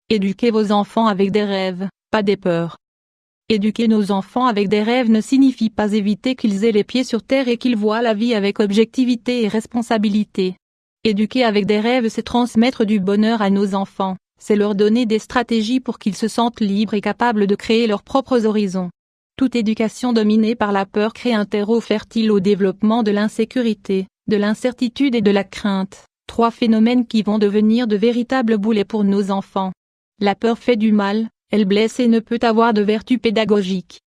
Éduquez vos enfants avec des rêves, pas des peurs. Éduquer nos enfants avec des rêves ne signifie pas éviter qu'ils aient les pieds sur terre et qu'ils voient la vie avec objectivité et responsabilité. Éduquer avec des rêves, c'est transmettre du bonheur à nos enfants, c'est leur donner des stratégies pour qu'ils se sentent libres et capables de créer leurs propres horizons. Toute éducation dominée par la peur crée un terreau fertile au développement de l'insécurité, de l'incertitude et de la crainte, trois phénomènes qui vont devenir de véritables boulets pour nos enfants. La peur fait du mal, elle blesse et ne peut avoir de vertu pédagogique.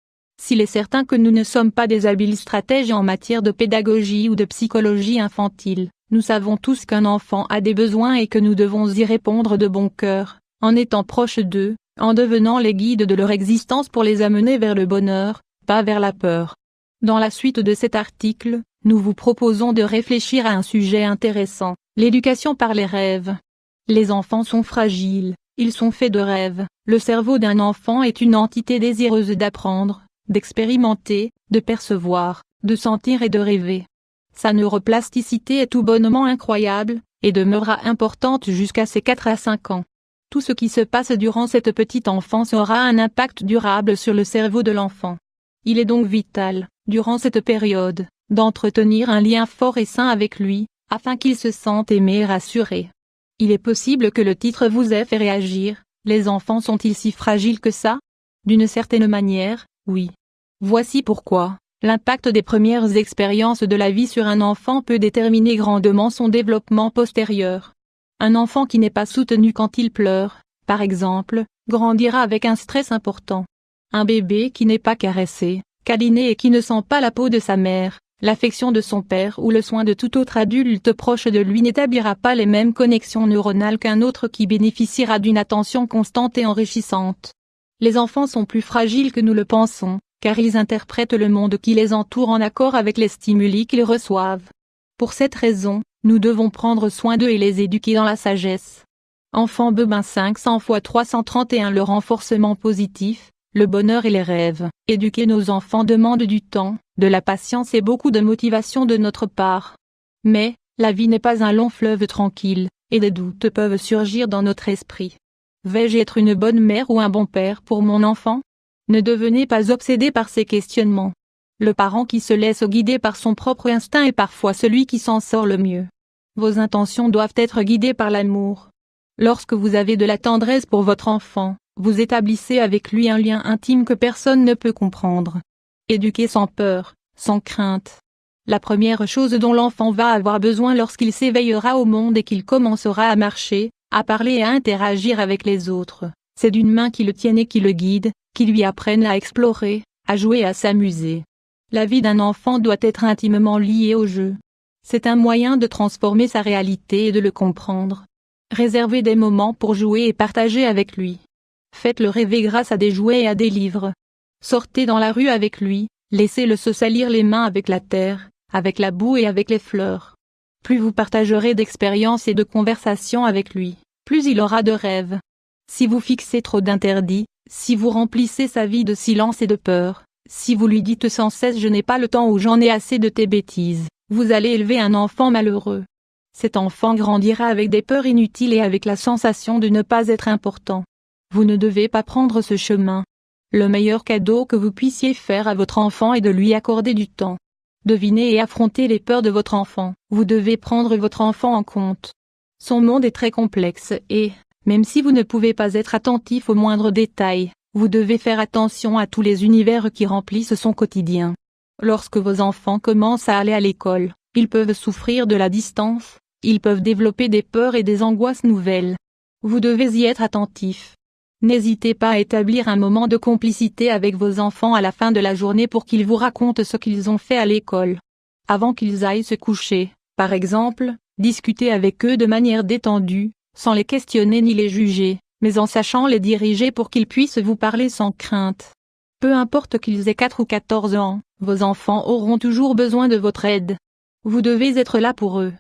S'il est certain que nous ne sommes pas des habiles stratèges en matière de pédagogie ou de psychologie infantile, nous savons tous qu'un enfant a des besoins et que nous devons y répondre de bon cœur, en étant proches d'eux, en devenant les guides de leur existence pour les amener vers le bonheur, pas vers la peur. Dans la suite de cet article, nous vous proposons de réfléchir à un sujet intéressant, l'éducation par les rêves. Les enfants sont fragiles, ils sont faits de rêves. Le cerveau d'un enfant est une entité désireuse d'apprendre, d'expérimenter, de percevoir, de sentir et de rêver. Sa neuroplasticité est tout bonnement incroyable, et demeurera importante jusqu'à ses 4 à 5 ans. Tout ce qui se passe durant cette petite enfance aura un impact durable sur le cerveau de l'enfant. Il est donc vital, durant cette période, d'entretenir un lien fort et sain avec lui, afin qu'il se sente aimé et rassuré. Il est possible que le titre vous ait fait réagir. Les enfants sont-ils si fragiles que ça? D'une certaine manière, oui. Voici pourquoi. L'impact des premières expériences de la vie sur un enfant peut déterminer grandement son développement postérieur. Un enfant qui n'est pas soutenu quand il pleure, par exemple, grandira avec un stress important. Un bébé qui n'est pas caressé, câliné et qui ne sent pas la peau de sa mère, l'affection de son père ou le soin de tout autre adulte proche de lui n'établira pas les mêmes connexions neuronales qu'un autre qui bénéficiera d'une attention constante et enrichissante. Les enfants sont plus fragiles que nous le pensons, car ils interprètent le monde qui les entoure en accord avec les stimuli qu'ils reçoivent. Pour cette raison, nous devons prendre soin d'eux et les éduquer dans la sagesse. Enfant Bebin 500 x 331. Le renforcement positif, le bonheur et les rêves. Éduquer nos enfants demande du temps, de la patience et beaucoup de motivation de notre part. Mais, la vie n'est pas un long fleuve tranquille, et des doutes peuvent surgir dans notre esprit. Vais-je être une bonne mère ou un bon père pour mon enfant? Ne devenez pas obsédé par ces questionnements. Le parent qui se laisse guider par son propre instinct est parfois celui qui s'en sort le mieux. Vos intentions doivent être guidées par l'amour. Lorsque vous avez de la tendresse pour votre enfant, vous établissez avec lui un lien intime que personne ne peut comprendre. Éduquez sans peur, sans crainte. La première chose dont l'enfant va avoir besoin lorsqu'il s'éveillera au monde et qu'il commencera à marcher, à parler et à interagir avec les autres, c'est d'une main qui le tienne et qui le guide, qui lui apprenne à explorer, à jouer et à s'amuser. La vie d'un enfant doit être intimement liée au jeu. C'est un moyen de transformer sa réalité et de le comprendre. Réservez des moments pour jouer et partager avec lui. Faites-le rêver grâce à des jouets et à des livres. Sortez dans la rue avec lui, laissez-le se salir les mains avec la terre, avec la boue et avec les fleurs. Plus vous partagerez d'expériences et de conversations avec lui, plus il aura de rêves. Si vous fixez trop d'interdits, si vous remplissez sa vie de silence et de peur, si vous lui dites sans cesse « je n'ai pas le temps » ou « j'en ai assez de tes bêtises », vous allez élever un enfant malheureux. Cet enfant grandira avec des peurs inutiles et avec la sensation de ne pas être important. Vous ne devez pas prendre ce chemin. Le meilleur cadeau que vous puissiez faire à votre enfant est de lui accorder du temps. Devinez et affrontez les peurs de votre enfant. Vous devez prendre votre enfant en compte. Son monde est très complexe et, même si vous ne pouvez pas être attentif aux moindres détails, vous devez faire attention à tous les univers qui remplissent son quotidien. Lorsque vos enfants commencent à aller à l'école, ils peuvent souffrir de la distance, ils peuvent développer des peurs et des angoisses nouvelles. Vous devez y être attentif. N'hésitez pas à établir un moment de complicité avec vos enfants à la fin de la journée pour qu'ils vous racontent ce qu'ils ont fait à l'école. Avant qu'ils aillent se coucher, par exemple, discutez avec eux de manière détendue, sans les questionner ni les juger, mais en sachant les diriger pour qu'ils puissent vous parler sans crainte. Peu importe qu'ils aient 4 ou 14 ans, vos enfants auront toujours besoin de votre aide. Vous devez être là pour eux.